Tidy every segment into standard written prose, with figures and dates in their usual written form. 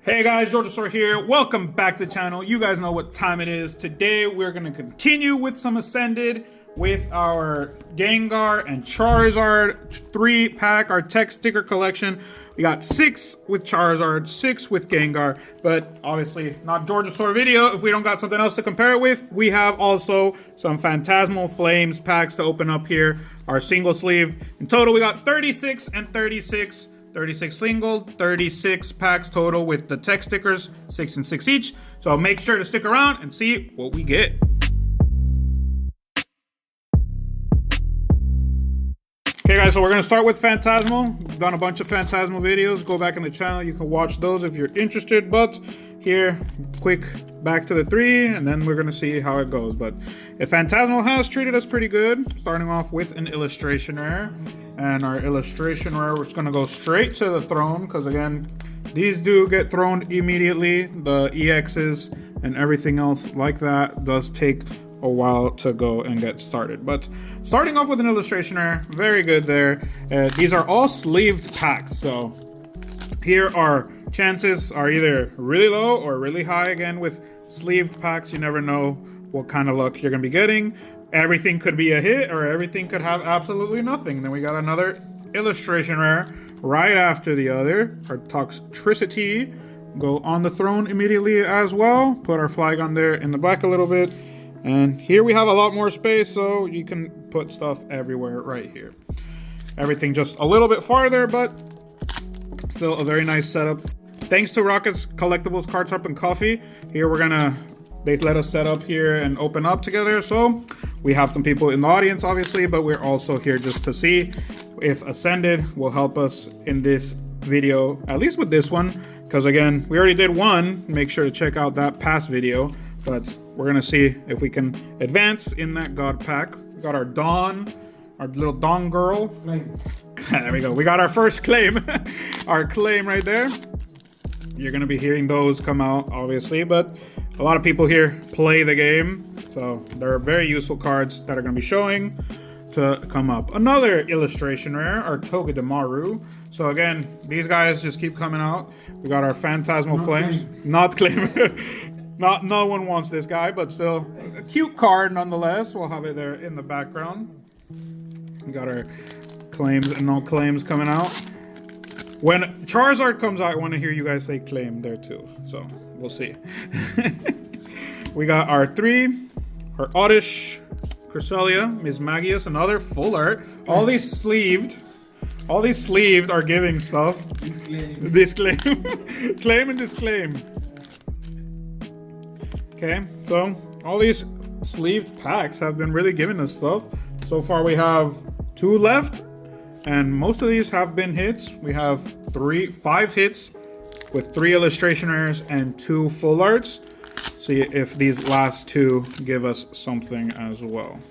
Hey guys, Georgia here. Welcome back to the channel. You guys know what time it is. Today we're going to continue with some Ascended with our Gengar and Charizard 3-pack, our tech sticker collection. We got 6 with Charizard, 6 with Gengar, but obviously not Georgia video if we don't got something else to compare it with. We have also some Phantasmal Flames packs to open up here, our single sleeve. In total, we got 36 and 36. 36 single, 36 packs total with the tech stickers, 6 and 6 each. So make sure to stick around and see what we get. Okay guys, so we're gonna start with Phantasmal. We've done a bunch of Phantasmal videos. Go back in the channel, you can watch those if you're interested. But here, quick back to the 3, and then we're gonna see how it goes. But if Phantasmal has treated us pretty good, starting off with an illustration rare. And our illustration rare, we're just gonna go straight to the throne, because again, these do get thrown immediately. The EXs and everything else like that does take a while to go and get started. But starting off with an illustration rare, very good there. These are all sleeved packs, so here our chances are either really low or really high. Again, with sleeved packs, you never know what kind of luck you're gonna be getting. Everything could be a hit or everything could have absolutely nothing. Then we got another illustration rare right after the other. Our Toxtricity go on the throne immediately as well. Put our flag on there in the back a little bit. And here we have a lot more space, so you can put stuff everywhere right here. Everything just a little bit farther, but still a very nice setup. Thanks to Rockets Collectibles, Card Shop, and Coffee. Here they let us set up here and open up together. So we have some people in the audience, obviously, but we're also here just to see if Ascended will help us in this video, at least with this one. Because again, we already did one. Make sure to check out that past video. But we're gonna see if we can advance in that God pack. We got our Dawn, our little Dawn girl. There we go. We got our first claim. Our claim right there. You're gonna be hearing those come out, obviously, but a lot of people here play the game, so they're very useful cards that are going to be showing to come up. Another illustration rare, our Togedemaru. So again, these guys just keep coming out. We got our Phantasmal Flames. Not claim. No one wants this guy, but still a cute card nonetheless. We'll have it there in the background. We got our claims and no claims coming out. When Charizard comes out, I want to hear you guys say claim there too. So we'll see. We got our 3, our Oddish, Cresselia, Miss Magius, another full art. All these sleeved are giving stuff. Disclaim. Claim and disclaim. Okay, so all these sleeved packs have been really giving us stuff. So far we have 2 left. And most of these have been hits. We have 5 hits with 3 illustration rares and 2 full arts. See if these last 2 give us something as well.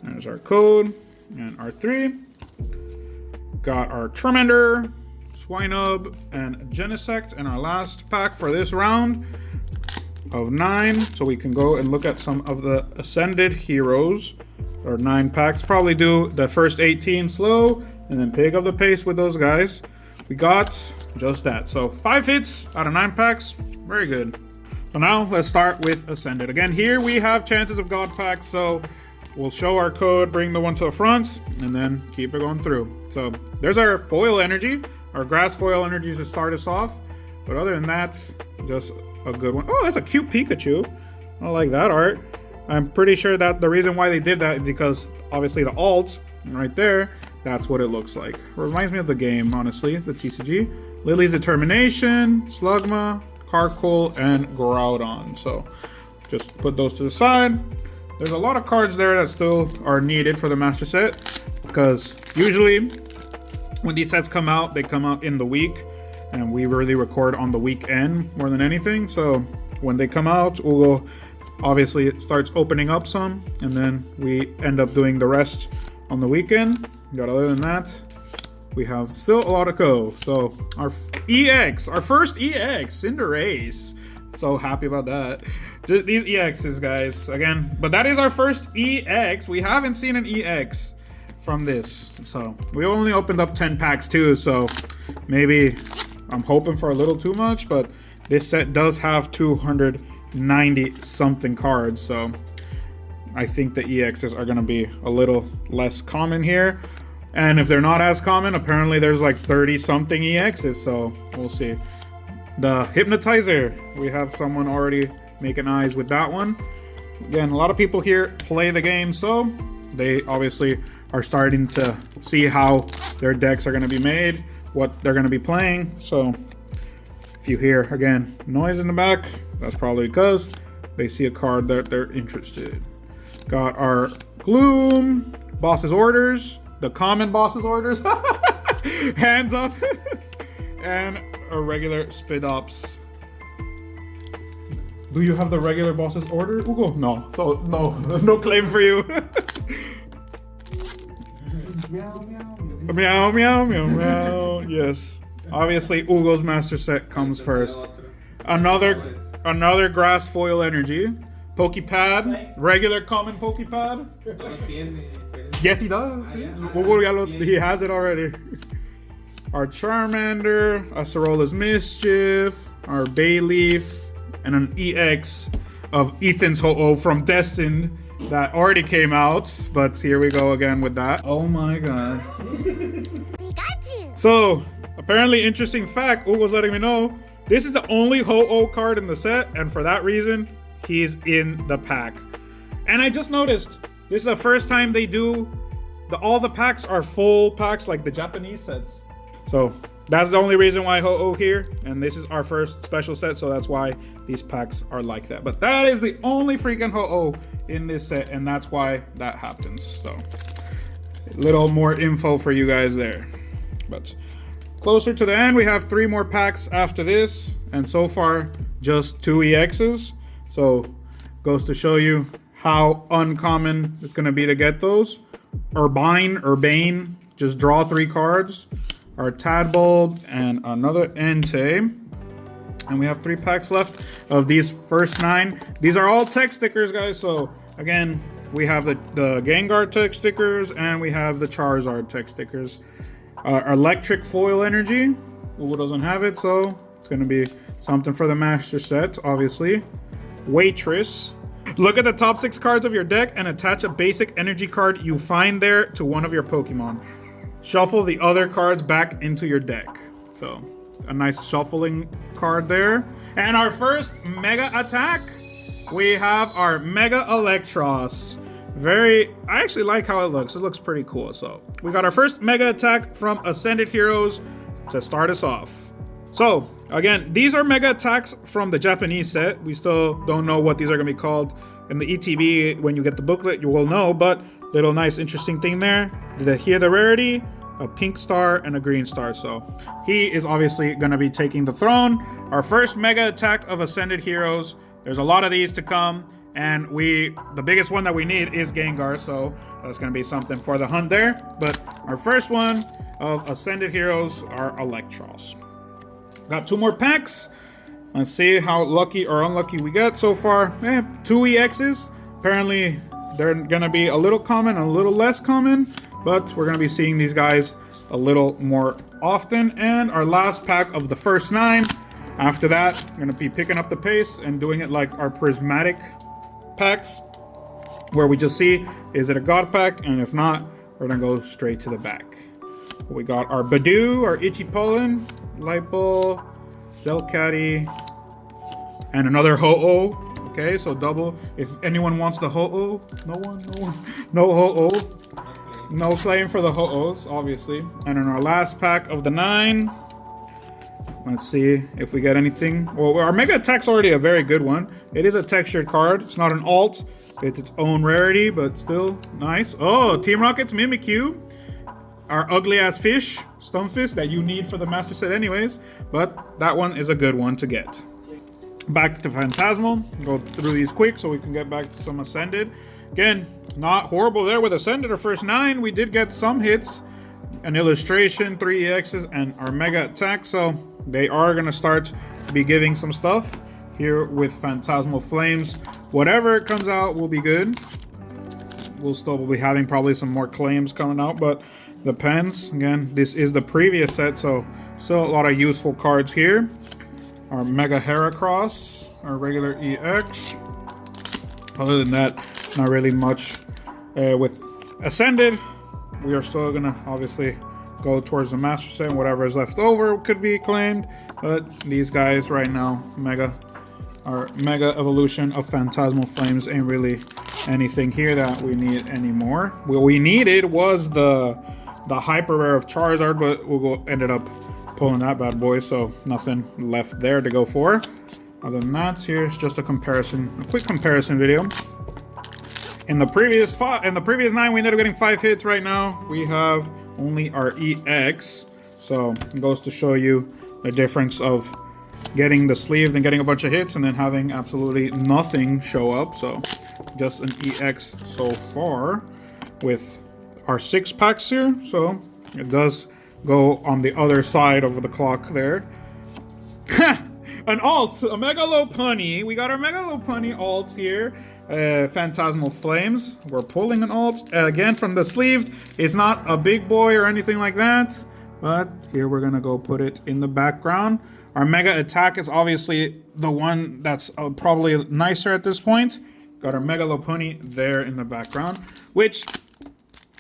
There's our code and our 3. Got our Charmander, Swinub, and Genesect in our last pack for this round of 9. So we can go and look at some of the Ascended heroes. Or 9 packs. Probably do the first 18 slow and then pick up the pace with those guys. We got just that. So 5 hits out of 9 packs. Very good. So now let's start with Ascended. Again, here we have chances of God packs. So we'll show our code, bring the one to the front, and then keep it going through. So there's our foil energy. Our grass foil energies to start us off. But other than that, just a good one. Oh, that's a cute Pikachu. I like that art. I'm pretty sure that the reason why they did that is because obviously the alt right there, that's what it looks like. Reminds me of the game, honestly, the TCG. Lily's Determination, Slugma, Carkol, and Groudon. So just put those to the side. There's a lot of cards there that still are needed for the master set, because usually when these sets come out, they come out in the week, and we really record on the weekend more than anything. So when they come out, we'll go. Obviously, it starts opening up some, and then we end up doing the rest on the weekend. But other than that, we have still a lot to go. So our EX, our first EX in the race. So happy about that. These EXs, guys, again. But that is our first EX. We haven't seen an EX from this. So we only opened up 10 packs too. So maybe I'm hoping for a little too much, but this set does have 290 something cards, so I think the EXs are gonna be a little less common here. And if they're not as common, apparently there's like 30 something EXs, so we'll see. The Hypnotizer, we have someone already making eyes with that one. Again, a lot of people here play the game, so they obviously are starting to see how their decks are going to be made, what they're going to be playing. So if you hear, again, noise in the back, that's probably because they see a card that they're interested. Got our Gloom, Boss's Orders, the common Boss's Orders, hands up, and a regular Spit Ops. Do you have the regular Boss's Order, Hugo? No, so no claim for you. Meow, meow, meow, meow. Yes. Obviously, Hugo's Master Set comes first. Another Grass Foil Energy. Pokepad. Regular common Pokepad. Yes, he does. Hugo, he has it already. Our Charmander. A Sorola's Mischief. Our Bayleaf. And an EX of Ethan's Ho-Oh from Destined that already came out, but here we go again with that. Oh my god. So, apparently interesting fact, Hugo's letting me know, this is the only Ho-Oh card in the set, and for that reason, he's in the pack. And I just noticed, this is the first time they do, all the packs are full packs like the Japanese sets. So, that's the only reason why Ho-Oh here, and this is our first special set, so that's why these packs are like that. But that is the only freaking Ho-Oh in this set, and that's why that happens. So, a little more info for you guys there. But closer to the end, we have 3 more packs after this, and so far, just 2 EXs. So, goes to show you how uncommon it's going to be to get those. Urbane, just draw 3 cards. Our Tadbold, and another Entei. And we have 3 packs left of these first 9. These are all tech stickers, guys. So, again, we have the Gengar tech stickers, and we have the Charizard tech stickers. Electric Foil Energy. Who doesn't have it, so it's going to be something for the Master Set, obviously. Waitress. Look at the top 6 cards of your deck and attach a basic energy card you find there to one of your Pokemon. Shuffle the other cards back into your deck. So, a nice shuffling card there. And our first Mega Attack, we have our Mega Electros. I actually like how it looks. It looks pretty cool. So, we got our first Mega Attack from Ascended Heroes to start us off. So, again, these are Mega Attacks from the Japanese set. We still don't know what these are going to be called. In the ETB, when you get the booklet, you will know, but little nice interesting thing there. Here the rarity, a pink star and a green star. So he is obviously going to be taking the throne. Our first Mega Attack of Ascended Heroes. There's a lot of these to come, and the biggest one that we need is Gengar, so that's going to be something for the hunt there. But our first one of Ascended Heroes are Electros. Got 2 more packs. Let's see how lucky or unlucky we get so far. 2 EXs. Apparently they're going to be a little common, a little less common, but we're going to be seeing these guys a little more often. And our last pack of the first 9. After that, I'm going to be picking up the pace and doing it like our prismatic packs, where we just see, is it a God pack? And if not, we're going to go straight to the back. We got our Badoo, our Itchy Pollen, Lipo, Delcatty, and another Ho-Oh. Okay, so double. If anyone wants the Ho-Oh, no Ho-Oh. No claim for the Ho-Ohs, obviously. And in our last pack of the 9, let's see if we get anything. Well, our Mega Attack's already a very good one. It is a textured card. It's not an alt. It's its own rarity, but still nice. Oh, Team Rocket's Mimikyu. Our ugly-ass fish, Stunfisk, that you need for the Master Set anyways. But that one is a good one to get. Back to Phantasmal. Go through these quick so we can get back to some Ascended. Again, not horrible there with Ascended. Our first 9, we did get some hits. An illustration, 3 EXs, and our Mega Attack. So they are going to start to be giving some stuff here with Phantasmal Flames. Whatever comes out will be good. We'll still be having probably some more claims coming out, but depends. Again, this is the previous set, so So a lot of useful cards here. Our Mega Heracross, our regular EX. Other than that, not really much. With Ascended, we are still gonna obviously go towards the Master Set. Whatever is left over could be claimed. But these guys right now, our Mega Evolution of Phantasmal Flames ain't really anything here that we need anymore. What we needed was the Hyper Rare of Charizard, but ended up pulling that bad boy, so nothing left there to go for. Other than that, here's just a quick comparison video. In the previous 9, we ended up getting 5 hits. Right now, we have only our EX, so it goes to show you the difference of getting the sleeve and getting a bunch of hits, and then having absolutely nothing show up. So just an EX so far with our 6 packs here. So it does go on the other side of the clock there. An alt, a Mega Lopunny. We got our Mega Lopunny alt here. Phantasmal Flames. We're pulling an alt again from the sleeve. It's not a big boy or anything like that, but here we're gonna go put it in the background. Our Mega Attack is obviously the one that's probably nicer at this point. Got our Mega Lopunny there in the background, which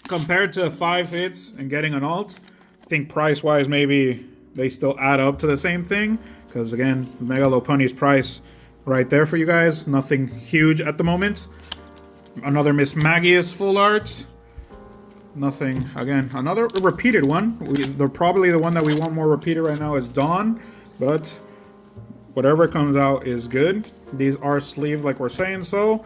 compared to 5 hits and getting an alt, I think price-wise maybe they still add up to the same thing. Because again, Mega Lopunny's price right there for you guys. Nothing huge at the moment. Another Miss Magius full art. Nothing, again, another repeated one. They're probably the one that we want more repeated right now is Dawn. But whatever comes out is good. These are sleeved like we're saying, so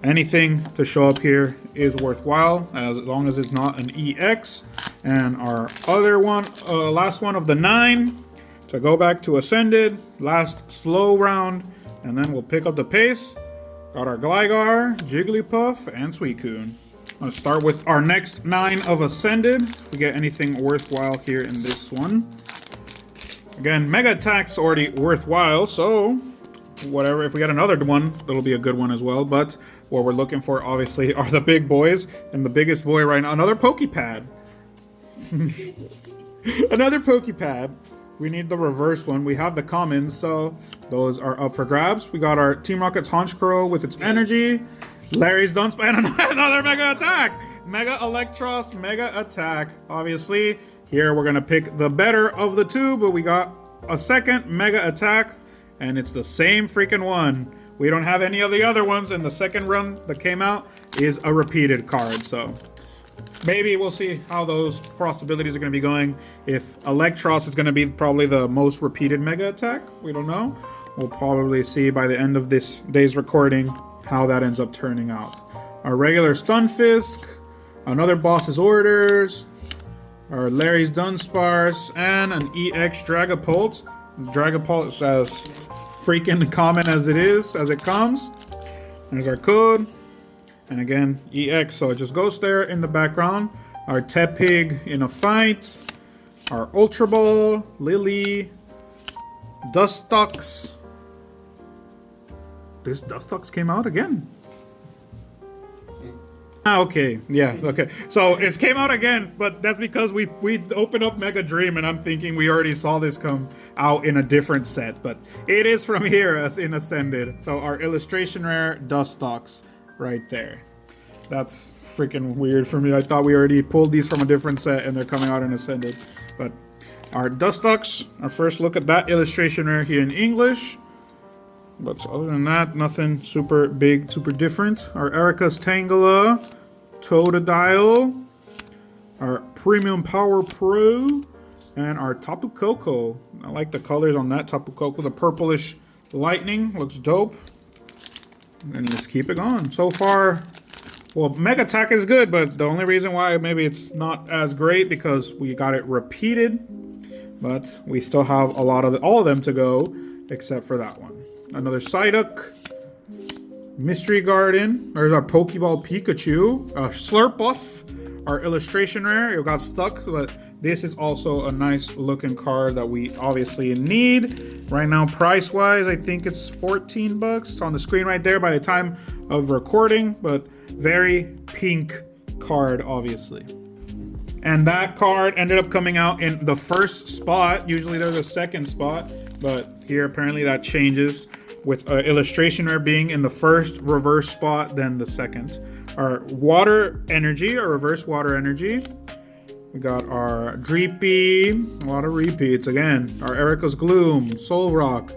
anything to show up here is worthwhile as long as it's not an EX. And our other one, last one of the 9, to go back to Ascended, last slow round, and then we'll pick up the pace. Got our Gligar, Jigglypuff, and Suicune. Let's start with our next 9 of Ascended. If we get anything worthwhile here in this one. Again, Mega Attack's already worthwhile, so whatever. If we get another one, it'll be a good one as well. But what we're looking for, obviously, are the big boys. And the biggest boy right now, another Pokepad. Another Pokepad. We need the reverse one. We have the commons, so those are up for grabs. We got our Team Rocket's Honchkrow with its energy. Larry's Dunsparce, and another Mega Attack. Mega Electros, Mega Attack. Obviously, here we're going to pick the better of the two, but we got a second Mega Attack, and it's the same freaking one. We don't have any of the other ones, and the second run that came out is a repeated card, so maybe we'll see how those possibilities are going to be going. If Electros is going to be probably the most repeated Mega Attack, we don't know. We'll probably see by the end of this day's recording how that ends up turning out. Our regular Stunfisk, another Boss's Orders, our Larry's Dunsparce, and an EX Dragapult. Dragapult is as freaking common as it comes. There's our code. And again, EX, so it just goes there in the background. Our Tepig in a fight. Our Ultra Ball, Lily, Dustox. This Dustox came out again. Okay, yeah, okay. So it came out again, but that's because we opened up Mega Dream, and I'm thinking we already saw this come out in a different set. But it is from here as in Ascended. So our illustration rare Dustox right there. That's freaking weird for me. I thought we already pulled these from a different set and they're coming out in Ascended. But our Dustox, our first look at that illustration rare here in English. But other than that, nothing super big, super different. Our Erica's Tangela, Totodile, our Premium Power Pro, and our Tapu Koko. I like the colors on that Tapu Koko. The purplish lightning looks dope. And let's keep it going. So far, well, Mega Attack is good, but the only reason why maybe it's not as great because we got it repeated. But we still have a lot of all of them to go, except for that one. Another Psyduck, Mystery Garden. There's our Pokeball Pikachu, Slurpuff, our illustration rare. It got stuck, but this is also a nice looking card that we obviously need. Right now, price-wise, I think it's 14 bucks. It's on the screen right there by the time of recording, but very pink card, obviously. And that card ended up coming out in the first spot. Usually there's a second spot, but here apparently that changes, with illustration rare being in the first reverse spot, then the second. Our water energy, or reverse water energy. We got our Dreepy, a lot of repeats again. Our Erica's Gloom, Soul Rock,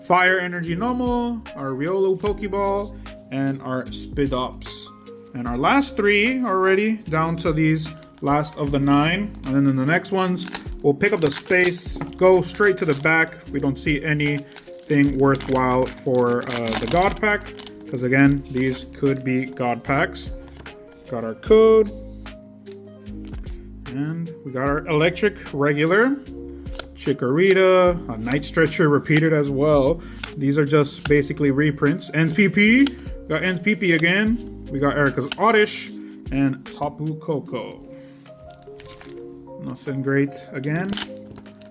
Fire Energy Normal, our Riolu Pokeball, and our Spidops. And our last three already down to these last of the 9. And then in the next ones, we'll pick up the space, go straight to the back if we don't see anything worthwhile for the God Pack. Because again, these could be God Packs. Got our code. And we got our electric regular, Chikorita, a Night Stretcher repeated as well. These are just basically reprints. NPP, got NPP again. We got Erica's Oddish and Tapu Koko. Nothing great again.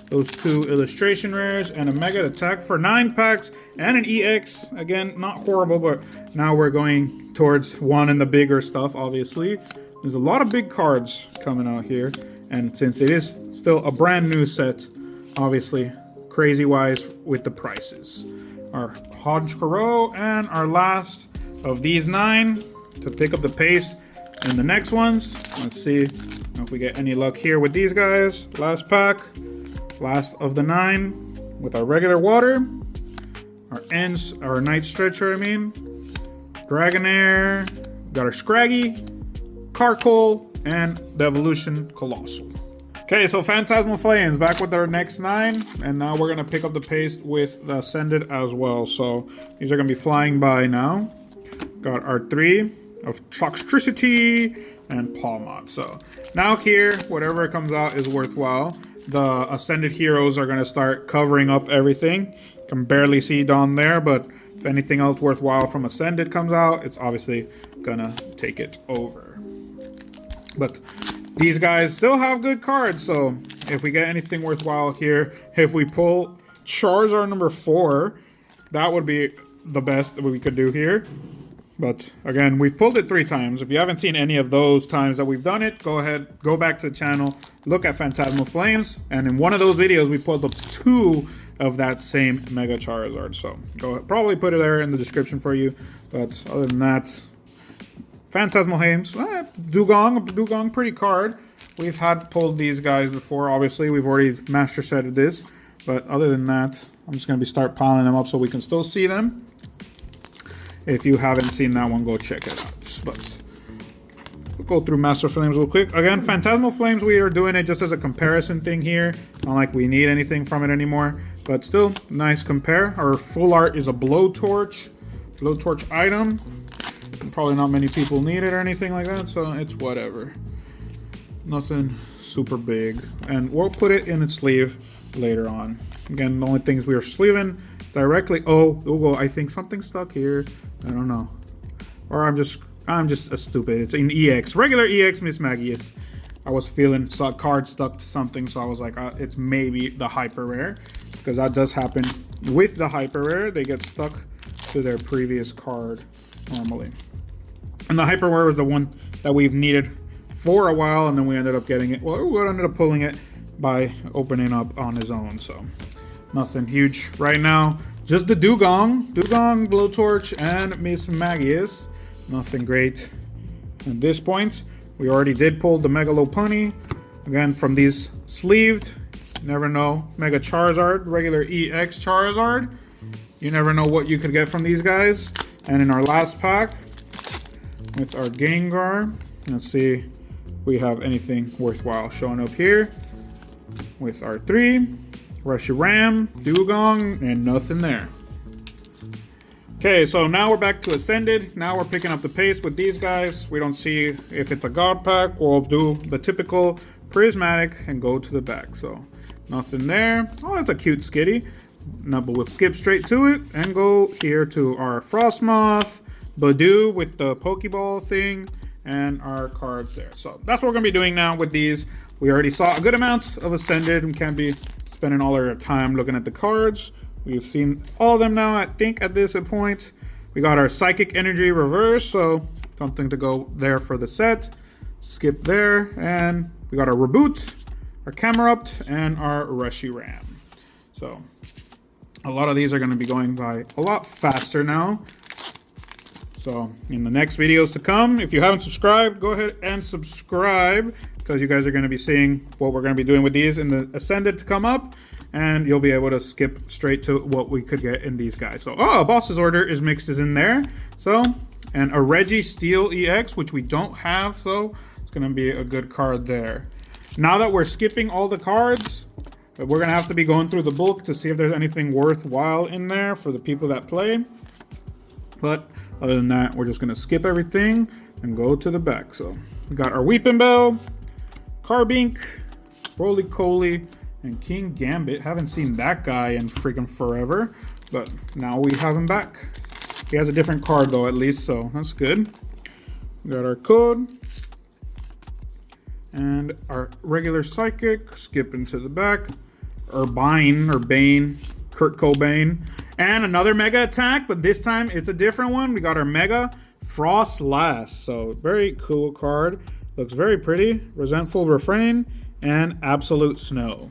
Those 2 illustration rares and a mega attack for 9 packs and an EX. Again, not horrible, but now we're going towards one and the bigger stuff, obviously. There's a lot of big cards coming out here, and since it is still a brand new set, obviously crazy wise with the prices. Our Hodgkaro and our last of these 9 to pick up the pace in the next ones. Let's see if we get any luck here with these guys. Last pack, last of the 9 with our regular water, our Night Stretcher, Dragonair, got our Scraggy, Carkol, and the Evolution Colossal. Okay, so Phantasmal Flames back with our next 9, and now we're gonna pick up the pace with the Ascended as well. So these are gonna be flying by now. Got our 3 of Toxtricity and Palmot. So now here, whatever comes out is worthwhile. The Ascended heroes are gonna start covering up everything. You can barely see down there, but if anything else worthwhile from Ascended comes out, it's obviously gonna take it over. But these guys still have good cards, so if we get anything worthwhile here, if we pull Charizard number 4, that would be the best that we could do here. But again, we've pulled it 3 times. If you haven't seen any of those times that we've done it, go ahead, go back to the channel, look at Phantasmal Flames, and in one of those videos, we pulled up 2 of that same Mega Charizard. So go ahead, probably put it there in the description for you. But other than that, Phantasmal Flames, Dugong, pretty card. We've had pulled these guys before, obviously. We've already master setted this. But other than that, I'm just going to start piling them up so we can still see them. If you haven't seen that one, go check it out. But we'll go through Master Flames real quick. Again, Phantasmal Flames, we are doing it just as a comparison thing here. Not like we need anything from it anymore. But still, nice compare. Our full art is a Blowtorch item. Probably not many people need it or anything like that, so it's whatever. Nothing super big. And we'll put it in its sleeve later on. Again, the only things we are sleeving directly. Oh, I think something stuck here. I don't know. Or I'm just a stupid. It's an EX. Regular EX Miss Magius. I was feeling a card stuck to something, so I was like, it's maybe the Hyper Rare. Because that does happen with the Hyper Rare. They get stuck to their previous card normally. And the Hyper Rare was the one that we've needed for a while, and then we ended up getting it. Well, we ended up pulling it by opening up on his own, so nothing huge right now. Just the Dugong, Blowtorch, and Miss Magius. Nothing great at this point. We already did pull the Mega Lopunny. Again, from these sleeved, never know. Mega Charizard, regular EX Charizard. You never know what you could get from these guys. And in our last pack, with our Gengar, let's see if we have anything worthwhile showing up here. With our 3, Reshiram, Dugong, and nothing there. Okay, so now we're back to Ascended. Now we're picking up the pace with these guys. We don't see if it's a God Pack. We'll do the typical Prismatic and go to the back. So nothing there. Oh, that's a cute Skitty. No, but we'll skip straight to it and go here to our Frostmoth, Badoo with the Pokeball thing, and our cards there. So that's what we're going to be doing now with these. We already saw a good amount of Ascended. We can't be spending all our time looking at the cards. We've seen all of them now, I think, at this point. We got our Psychic Energy Reverse, so something to go there for the set. Skip there, and we got our Reboot, our Camerupt, and our Reshiram. So a lot of these are going to be going by a lot faster now. So in the next videos to come, if you haven't subscribed, go ahead and subscribe, because you guys are going to be seeing what we're going to be doing with these in the Ascended to come up, and you'll be able to skip straight to what we could get in these guys. So, oh, Boss's Order is mixed in there. So, and a Reggie Steel EX, which we don't have, so it's going to be a good card there. Now that we're skipping all the cards, we're going to have to be going through the book to see if there's anything worthwhile in there for the people that play. But other than that, we're just going to skip everything and go to the back. So we got our Weeping Bell, Carbink, Roly Coly, and King Gambit. Haven't seen that guy in freaking forever, but now we have him back. He has a different card though, at least, so that's good. We got our Code and our regular Psychic. Skipping to the back. Urbine or Bane, Kurt Cobain, and another Mega Attack, but this time it's a different one. We got our Mega Frostlass, so very cool card. Looks very pretty. Resentful Refrain and Absolute Snow.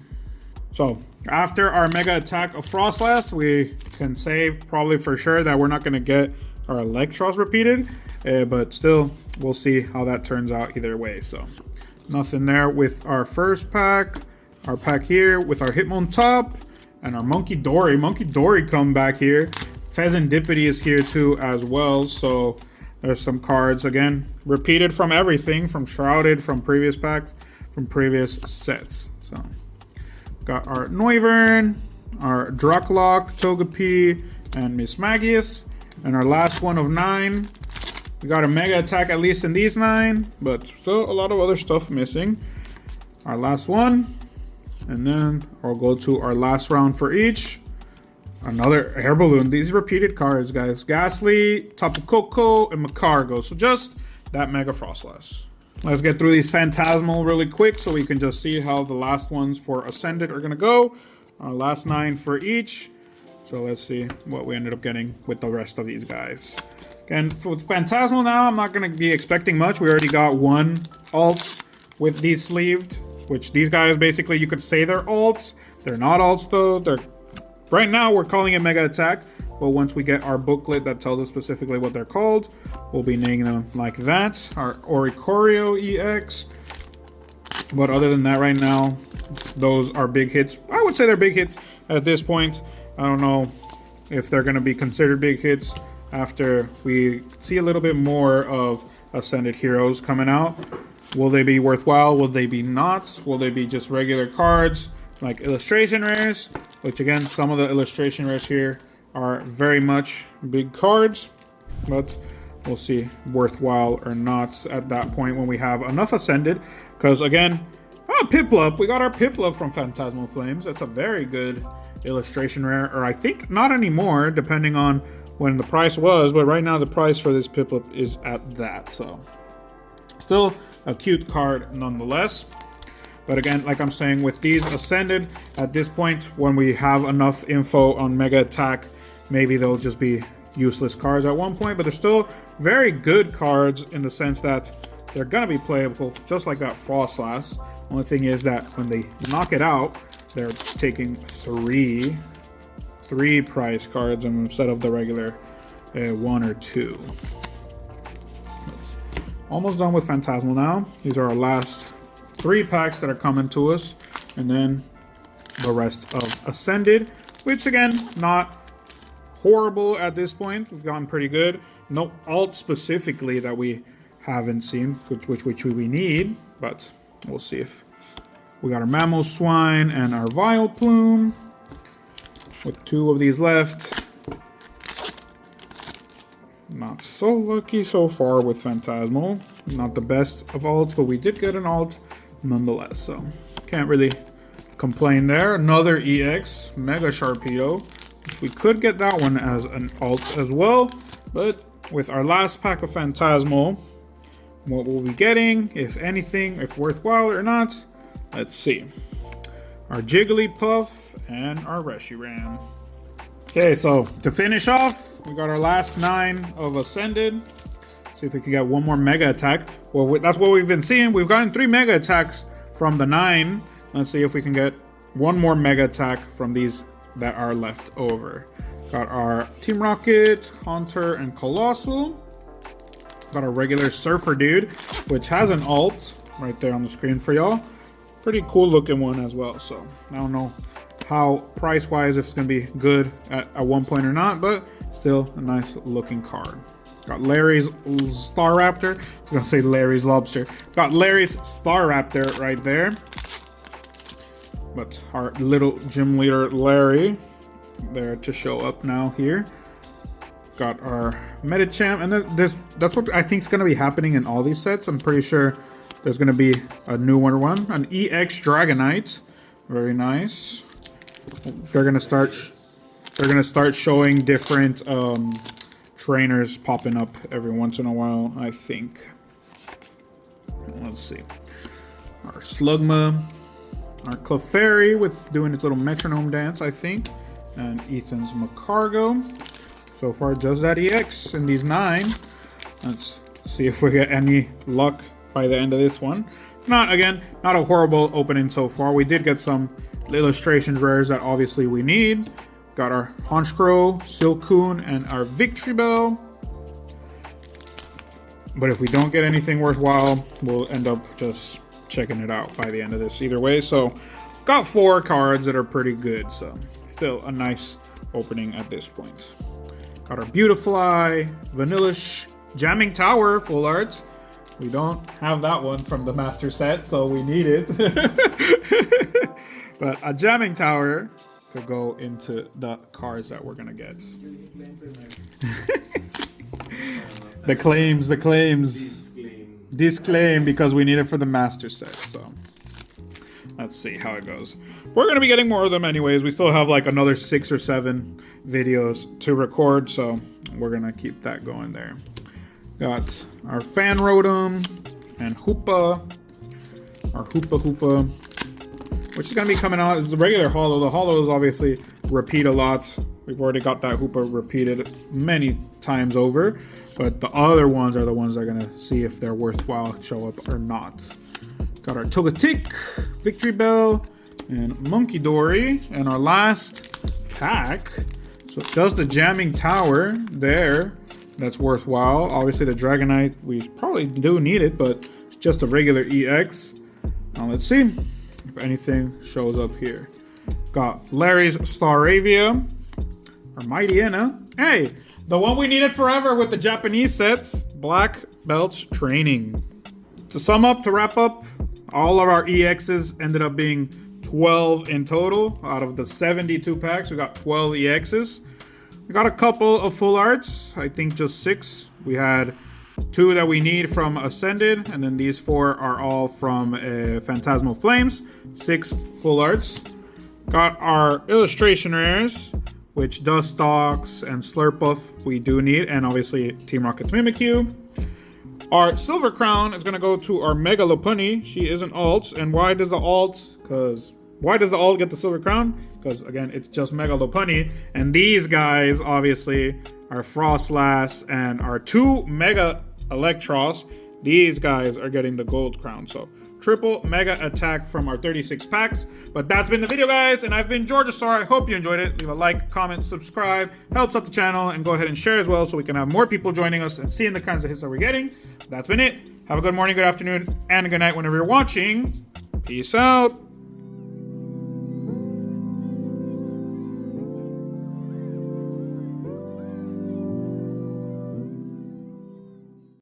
So after our Mega Attack of Frostlass, we can say probably for sure that we're not going to get our Electros repeated, but still we'll see how that turns out either way. So nothing there with our first pack. Our pack here with our Hitmontop and our Monkey Dory. Monkey Dory come back here. Pheasantipity is here too as well. So there's some cards again repeated from everything, from Shrouded, from previous packs, from previous sets. So got our Noivern, our Dracloak, Togepi, and Mismagius. And our last one of 9. We got a Mega Attack at least in these 9, but still a lot of other stuff missing. Our last one. And then I'll go to our last round for each. Another Air Balloon. These repeated cards, guys. Ghastly, Tapu Koko, and Macargo. So just that Mega Frostlass. Let's get through these Phantasmal really quick so we can just see how the last ones for Ascended are going to go. Our last 9 for each. So let's see what we ended up getting with the rest of these guys. Again, for Phantasmal now, I'm not going to be expecting much. We already got one alt with these sleeved, which these guys basically, you could say they're alts. They're not alts though. They're right now we're calling it Mega Attack, but once we get our booklet that tells us specifically what they're called, we'll be naming them like that. Our Oricorio EX. But other than that, right now, those are big hits. I would say they're big hits at this point. I don't know if they're going to be considered big hits after we see a little bit more of Ascended Heroes coming out. Will they be worthwhile? Will they be not? Will they be just regular cards like illustration rares? Which again, some of the illustration rares here are very much big cards, but we'll see worthwhile or not at that point when we have enough Ascended. Because again, Piplup, we got our Piplup from Phantasmal Flames. That's a very good illustration rare, or I think not anymore, depending on when the price was, but right now the price for this Piplup is at that, so still a cute card nonetheless. But again, like I'm saying, with these Ascended, at this point, when we have enough info on Mega Attack, maybe they'll just be useless cards at one point, but they're still very good cards in the sense that they're going to be playable, just like that Frostlass. Only thing is that when they knock it out, they're taking three prize cards instead of the regular 1 or 2. Almost done with Phantasmal now. These are our last 3 packs that are coming to us. And then the rest of Ascended, which again, not horrible at this point. We've gone pretty good. No alt specifically that we haven't seen, which we need. But we'll see if we got our Mamoswine and our Vileplume. With 2 of these left. Not so lucky so far with Phantasmal. Not the best of alts, but we did get an alt nonetheless. So can't really complain there. Another EX, Mega Sharpedo. We could get that one as an alt as well. But with our last pack of Phantasmal, what we'll be getting, if anything, if worthwhile or not, let's see. Our Jigglypuff and our Reshiram. Okay, so to finish off, we got our last 9 of Ascended. See if we can get one more Mega Attack. Well, that's what we've been seeing. We've gotten 3 Mega Attacks from the 9. Let's see if we can get one more mega attack from these that are left over. Got our Team Rocket, Haunter, and Colossal. Got a regular Surfer dude, which has an alt right there on the screen for y'all. Pretty cool looking one as well. So I don't know how price-wise if it's gonna be good at one point or not, but still a nice looking card. Got Larry's Star Raptor. I was gonna say Larry's Lobster. Got Larry's Star Raptor right there. But our little gym leader Larry there to show up now here. Got our Medicham, and that's what I think is going to be happening in all these sets. I'm pretty sure there's going to be a newer one, an EX Dragonite, very nice. They're going to start showing different trainers popping up every once in a while, I think. Let's see, our Slugma, our Clefairy with doing its little metronome dance, I think, and Ethan's Macargo. So far, just that EX in these 9. Let's see if we get any luck by the end of this one. Not a horrible opening so far. We did get some illustrations rares that obviously we need. Got our Honchkrow, Silcoon, and our Victory Bell. But if we don't get anything worthwhile, we'll end up just checking it out by the end of this either way. So got 4 cards that are pretty good. So still a nice opening at this point. Got our Beautifly, Vanillish, Jamming Tower, full arts. We don't have that one from the master set, so we need it. But a Jamming Tower to go into the cards that we're gonna get. The claims. Disclaim because we need it for the master set, so let's see how it goes. We're going to be getting more of them anyways. We still have like another 6 or 7 videos to record, so we're going to keep that going there. Got our Fan Rotom and Hoopa. Our Hoopa, which is going to be coming out as the regular holo. The holos obviously repeat a lot. We've already got that Hoopa repeated many times over, but the other ones are the ones that are going to see if they're worthwhile show up or not. Got our Togetic, Victory Bell, and Monkey Dory. And our last pack, so just the Jamming Tower there, that's worthwhile. Obviously the Dragonite, we probably do need it, but it's just a regular EX. Now let's see if anything shows up here. Got Larry's Staravia, our Mightyena. Hey, the one we needed forever with the Japanese sets, Black Belts Training. To wrap up, all of our EXs ended up being 12 in total. Out of the 72 packs, we got 12 EXs. We got a couple of full arts, I think just 6. We had 2 that we need from Ascended, and then these 4 are all from Phantasmal Flames. 6 full arts. Got our illustration rares, which Dustox and Slurpuff we do need, and obviously Team Rocket's Mimikyu. Our Silver Crown is going to go to our Mega Lopunny. She is an alt, and why does the alt get the Silver Crown? Because again, it's just Mega Lopunny, and these guys obviously are Frostlass and our 2 Mega Electros. These guys are getting the Gold Crown, so triple mega attack from our 36 packs. But that's been the video, guys, and I've been Georgisaur. I hope you enjoyed it. Leave a like, comment, subscribe, helps out the channel, and go ahead and share as well so we can have more people joining us and seeing the kinds of hits that we're getting. That's been it. Have a good morning, good afternoon, and a good night whenever you're watching. Peace out.